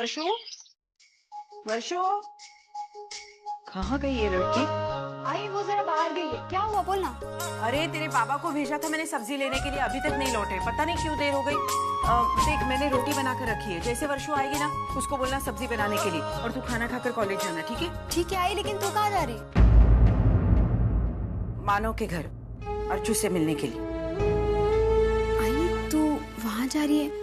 वर्षो, वर्षो, कहाँ गई ये लड़की? आई वो जरा बाहर गई है। क्या हुआ बोलना। अरे तेरे पापा को भेजा था मैंने सब्जी लेने के लिए, अभी तक नहीं लौटे, पता नहीं क्यों देर हो गई। देख मैंने रोटी बना कर रखी है, जैसे वर्षो आएगी ना उसको बोलना सब्जी बनाने के लिए, और तू खाना खाकर कॉलेज जाना, ठीक है? ठीक है आई, लेकिन तू कहाँ जा रही? मानव के घर अर्चू से मिलने के लिए। आई तू वहाँ जा रही है?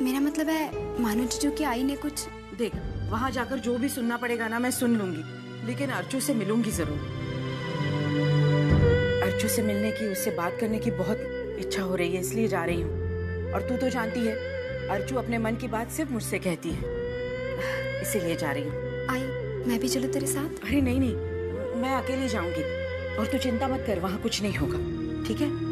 मेरा मतलब है मानो जीजू की आई ने कुछ। देख वहाँ जाकर जो भी सुनना पड़ेगा ना मैं सुन लूंगी, लेकिन अर्चू से मिलूंगी जरूर। अर्चू से मिलने की, उससे बात करने की बहुत इच्छा हो रही है, इसलिए जा रही हूँ। और तू तो जानती है अर्चू अपने मन की बात सिर्फ मुझसे कहती है, इसीलिए जा रही हूँ। आई मैं भी चलूं तेरे साथ? अरे नहीं नहीं, मैं अकेले जाऊंगी, और तू चिंता मत कर, वहाँ कुछ नहीं होगा, ठीक है?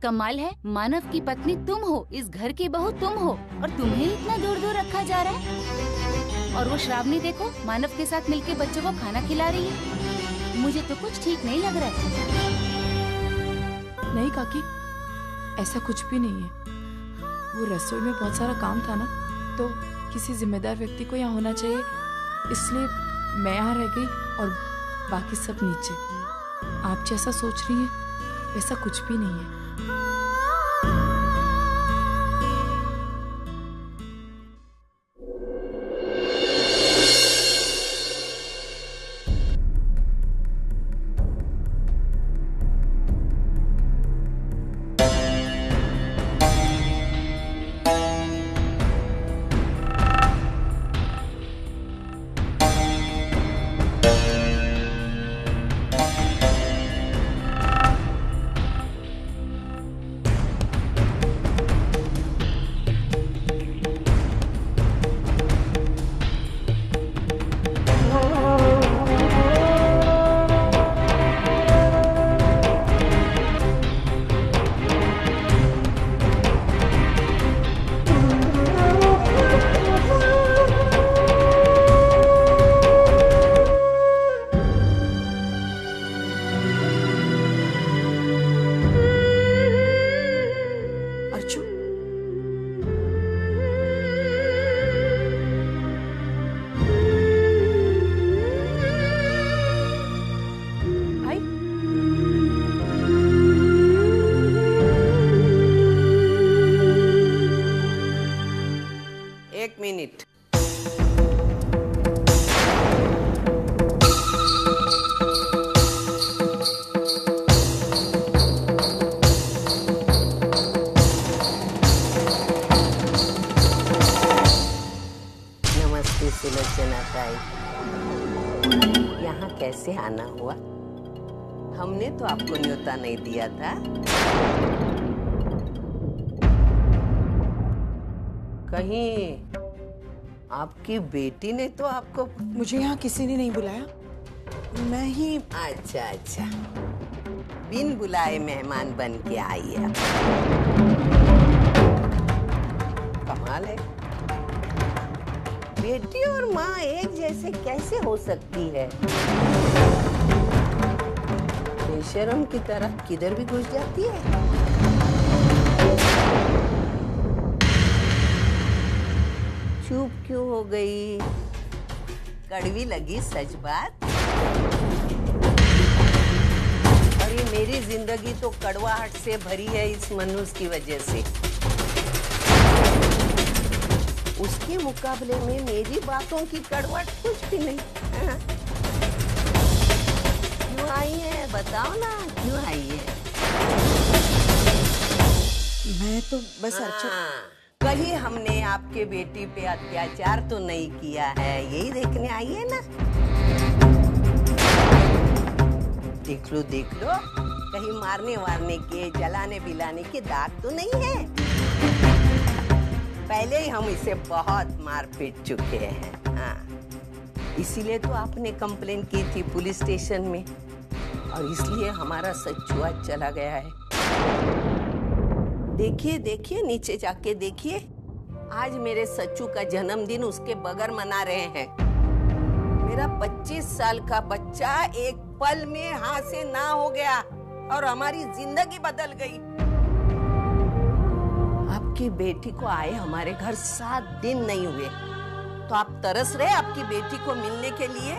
कमाल है, मानव की पत्नी तुम हो, इस घर की बहू तुम हो, और तुम्हें इतना दूर दूर रखा जा रहा है। और वो श्रावणी देखो मानव के साथ मिलके बच्चों को खाना खिला रही है। मुझे तो कुछ ठीक नहीं लग रहा है। नहीं काकी, ऐसा कुछ भी नहीं है। वो रसोई में बहुत सारा काम था ना, तो किसी जिम्मेदार व्यक्ति को यहाँ होना चाहिए, इसलिए मैं यहाँ रह गई और बाकी सब नीचे। आप जैसा सोच रही हैं वैसा कुछ भी नहीं है। एक मिनट। नमस्ते सुलोचना ताई, यहाँ कैसे आना हुआ? हमने तो आपको न्योता नहीं दिया था। कहीं आपकी बेटी ने तो आपको? मुझे यहाँ किसी ने नहीं बुलाया, मैं ही। अच्छा अच्छा, बिन बुलाए मेहमान बन के आई है। कमाल है, बेटी और माँ एक जैसे कैसे हो सकती है? बेशरम की तरह किधर भी घुस जाती है। चुप क्यों हो गई? कड़वी लगी सच बात? अरे मेरी जिंदगी तो कड़वाहट से भरी है इस मनुष्य की वजह से। उसके मुकाबले में मेरी बातों की कड़वाहट कुछ भी नहीं। हाँ? क्यों आई है बताओ ना, क्यों आई है? मैं तो बस कहीं हमने आपके बेटी पे अत्याचार तो नहीं किया है, यही देखने आई है ना? देख लो कहीं मारने वारने के, जलाने बिलाने के दाग तो नहीं है? पहले ही हम इसे बहुत मार पीट चुके हैं। हाँ, इसीलिए तो आपने कंप्लेन की थी पुलिस स्टेशन में, और इसलिए हमारा सच्चू आज चला गया है। देखिए नीचे जाके देखिए, आज मेरे सच्चू का जन्मदिन उसके बगैर मना रहे हैं। मेरा 25 साल का बच्चा एक पल में हाथ से ना हो गया और हमारी जिंदगी बदल गई। आपकी बेटी को आए हमारे घर 7 दिन नहीं हुए, तो आप तरस रहे आपकी बेटी को मिलने के लिए?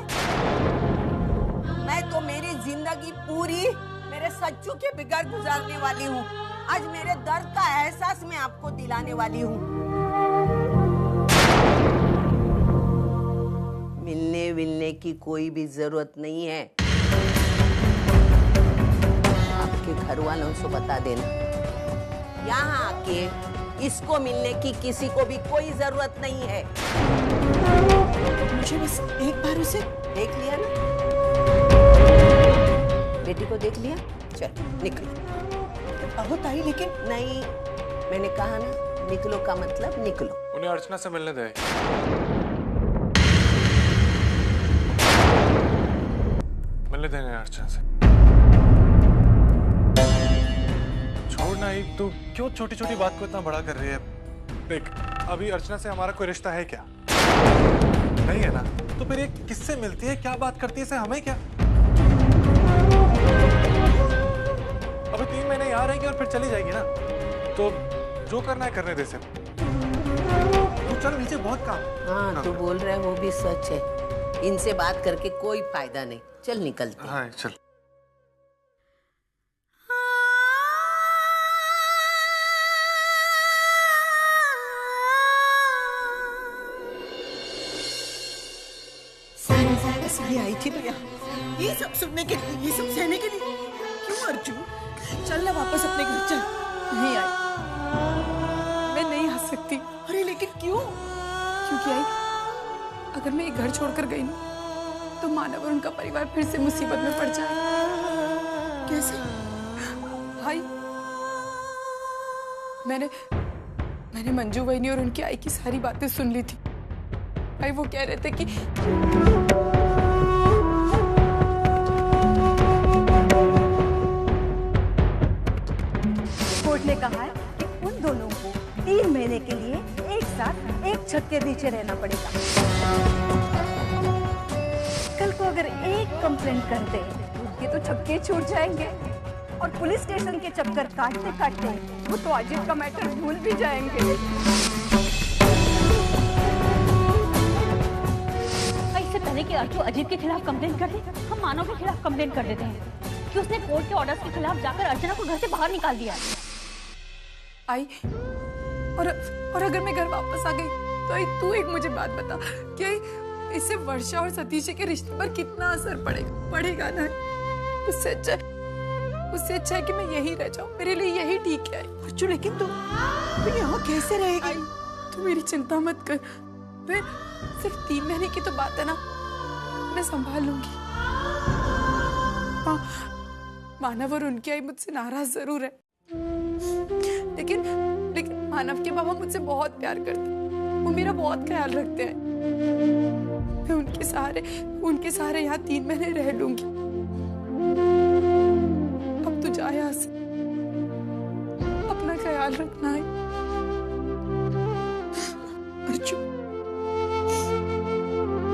मैं तो मेरी जिंदगी पूरी मेरे सच्चू के बगैर गुजारने वाली हूँ। आज मेरे दर्द का एहसास मैं आपको दिलाने वाली हूँ। मिलने की कोई भी जरूरत नहीं है। आपके घर वालों से बता देना, यहाँ आके इसको मिलने की किसी को भी कोई जरूरत नहीं है। मुझे बस एक बार उसे देख लिया ना? बेटी को देख लिया? चल निकलो। बहुत आई, लेकिन नहीं, मैंने कहा ना निकलो का मतलब निकलो। उन्हें अर्चना से मिलने दे। मिलने देंगे अर्चना से। छोड़ना ही, तू क्यों छोटी छोटी बात को इतना बड़ा कर रही है? देख, अभी अर्चना से हमारा कोई रिश्ता है क्या? नहीं है ना? तो फिर ये किससे मिलती है, क्या बात करती है, इससे हमें क्या? अभी 3 महीने यहाँ रहेगी और फिर चली जाएगी ना, तो जो करना है करने दे से। तू चल नीचे, बहुत काम। हाँ, तू बोल रहा है वो भी सच है। इनसे बात करके कोई फायदा नहीं, चल निकलते। हाँ चल। इसलिए आई थी तो यहाँ, ये सब सुनने के लिए, ये सब सहने के लिए। क्यों अर्जुन, चल ना वापस अपने घर चल। नहीं आई, मैं नहीं आ सकती। अरे लेकिन क्यों? क्योंकि आई, अगर मैं ये घर छोड़कर गई ना, तो मानव और उनका परिवार फिर से मुसीबत में पड़ जाए। कैसे? भाई, मैंने मंजू वहीनी और उनकी आई की सारी बातें सुन ली थी। भाई वो कह रहे थे कि कोर्ट ने कहा है कि उन दोनों को 3 महीने के लिए एक साथ एक छत के नीचे रहना पड़ेगा। कल को अगर एक कंप्लेंट कर दे तो उनके तो छक्के छूट जाएंगे, और पुलिस स्टेशन के चक्कर काटते काटते वो तो अजीत का मैटर भूल भी जाएंगे। इससे पहले कि अर्चू अजीत के खिलाफ कंप्लेंट कर दे, हम मानव के खिलाफ कंप्लेंट कर देते हैं कि उसने कोर्ट के ऑर्डर्स के खिलाफ जाकर अर्चना को घर से बाहर निकाल दिया। आई, और अगर मैं घर वापस आ गई तो आई, तू एक मुझे बात बता कि इससे वर्षा और सतीश के रिश्ते पर कितना असर पड़ेगा ना? उससे अच्छा है कि मैं यहीं रह जाऊं, मेरे लिए यही ठीक है। अर्जुन, लेकिन तू यहाँ कैसे रहेगी? तू मेरी चिंता मत कर, मैं सिर्फ 3 महीने की तो बात है ना, मैं संभाल लूंगी। हाँ, मानव और उनकी आई मुझसे नाराज जरूर है, लेकिन मानव के पापा मुझसे बहुत प्यार करते हैं, वो मेरा बहुत ख्याल रखते हैं। मैं उनके सहारे यहाँ 3 महीने रह लूंगी। अब तू जा यहाँ से, अपना ख्याल रखना है। अर्जुन,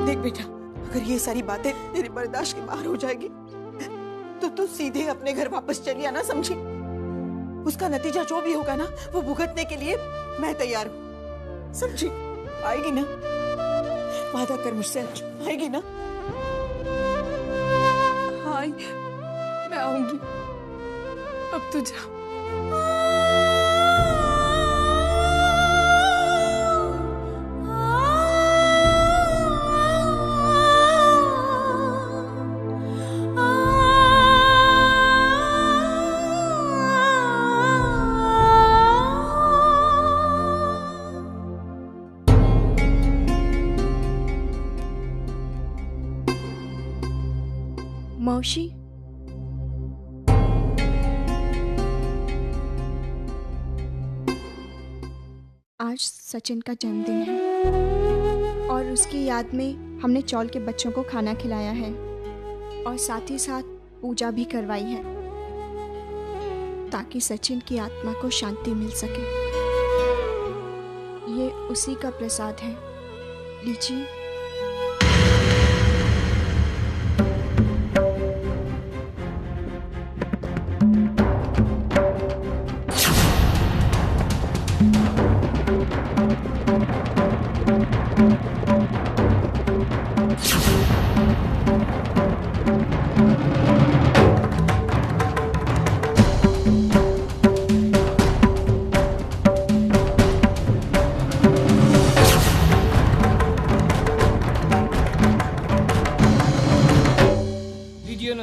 देख बेटा, अगर ये सारी बातें तेरी बर्दाश्त के बाहर हो जाएगी तो तू सीधे अपने घर वापस चली आना, समझी? उसका नतीजा जो भी होगा ना, वो भुगतने के लिए मैं तैयार हूँ, समझी? आएगी ना? वादा कर मुझसे, आएगी ना? हाँ, मैं आऊंगी। अब तू जा। मौशी, आज सचिन का जन्मदिन है और उसकी याद में हमने चौल के बच्चों को खाना खिलाया है और साथ ही साथ पूजा भी करवाई है ताकि सचिन की आत्मा को शांति मिल सके। ये उसी का प्रसाद है, लीजिए।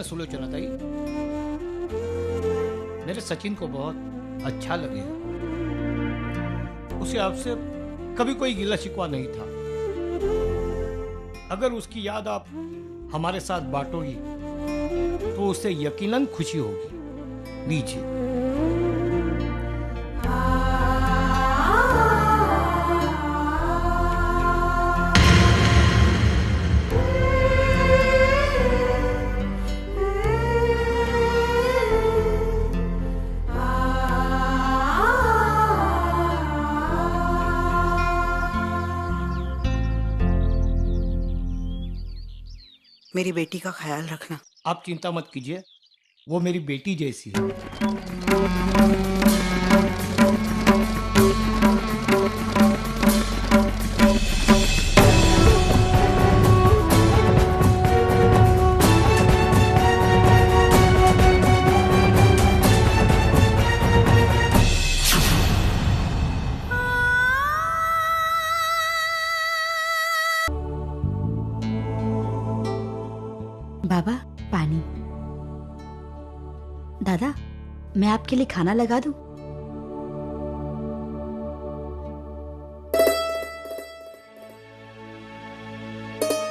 सुलोचना ताई, मेरे सचिन को बहुत अच्छा लगेगा। उसे आपसे कभी कोई गिला शिकवा नहीं था। अगर उसकी याद आप हमारे साथ बांटोगी तो उसे यकीनन खुशी होगी। लीजिए। मेरी बेटी का ख्याल रखना। आप चिंता मत कीजिए, वो मेरी बेटी जैसी है। बाबा, पानी। दादा, मैं आपके लिए खाना लगा दूं?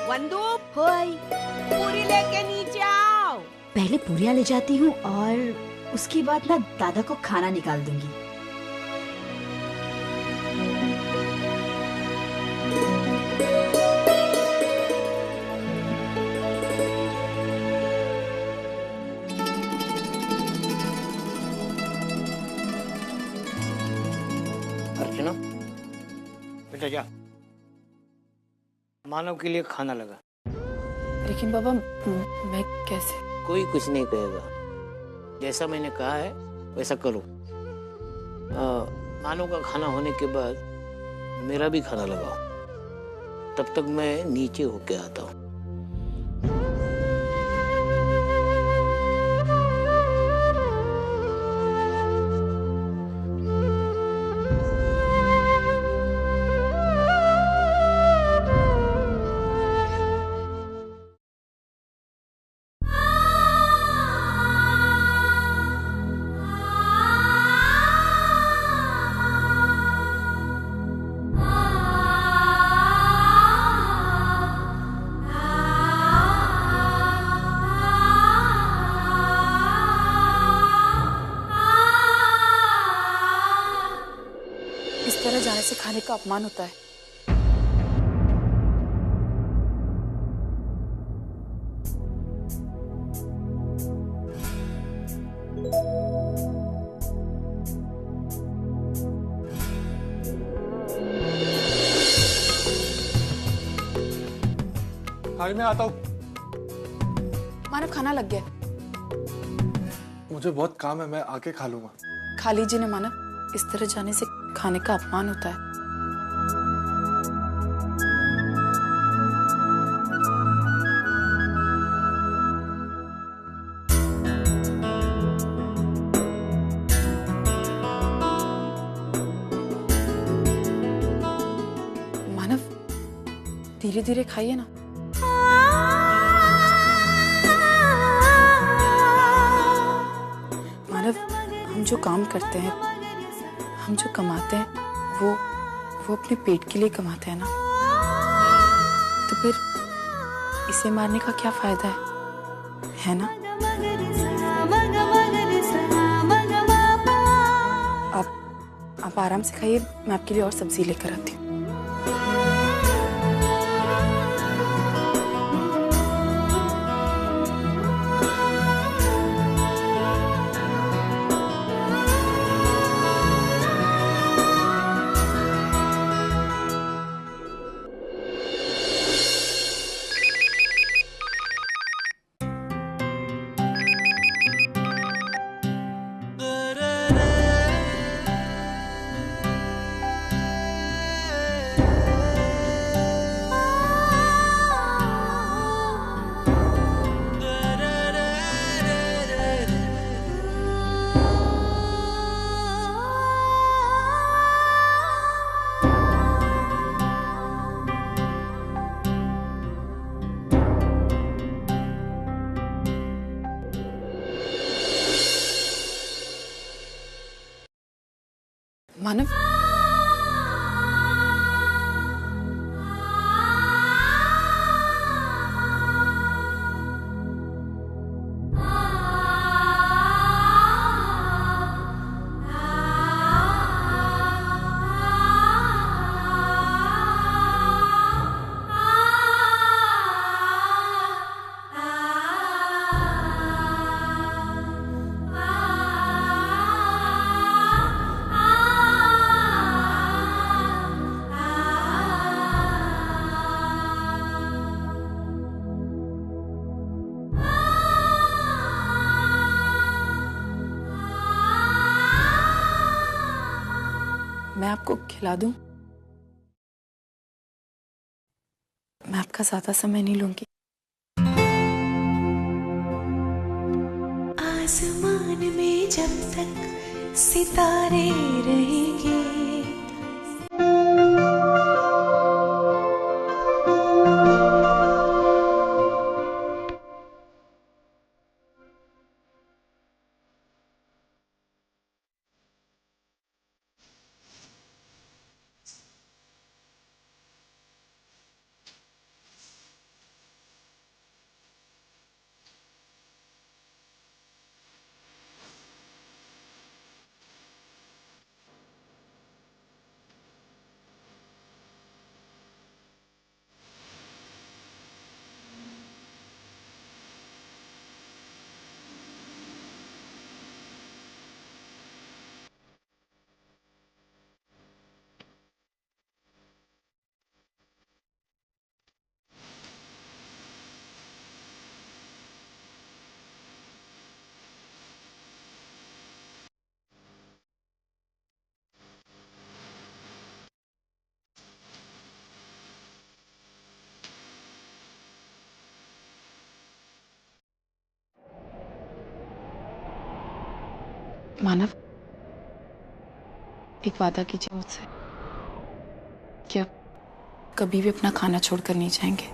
वंदू, पूरी लेके नीचे आओ। पहले पूरियां ले जाती हूँ और उसके बाद ना दादा को खाना निकाल दूंगी। अर्चना, बेटा जा, मानव के लिए खाना लगा। लेकिन बाबा, मैं कैसे? कोई कुछ नहीं कहेगा। जैसा मैंने कहा है वैसा करो। मानव का खाना होने के बाद मेरा भी खाना लगाओ। तब तक मैं नीचे होके आता हूँ। इस तरह जाने से खाने का अपमान होता है। अभी मैं आता हूँ। मानव खाना लग गया। मुझे बहुत काम है, मैं आके खा लूंगा। खा लीजिए ना मानव, इस तरह जाने से खाने का अपमान होता है। मानव धीरे धीरे खाइए ना। मानव हम जो काम करते हैं, हम जो कमाते हैं, वो अपने पेट के लिए कमाते हैं ना, तो फिर इसे मारने का क्या फायदा है ना? आप आराम से खाइए, मैं आपके लिए और सब्जी लेकर आती हूँ। मानव मैं आपको खिला दूं? मैं आपका ज्यादा समय नहीं लूंगी। आसमान में जब तक सितारे रहेंगे, मानव एक वादा कीजिए मुझसे कि अब कभी भी अपना खाना छोड़कर नहीं जाएंगे।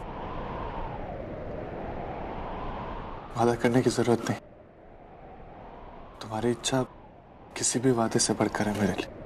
वादा करने की जरूरत नहीं, तुम्हारी इच्छा किसी भी वादे से बढ़कर है मेरे लिए।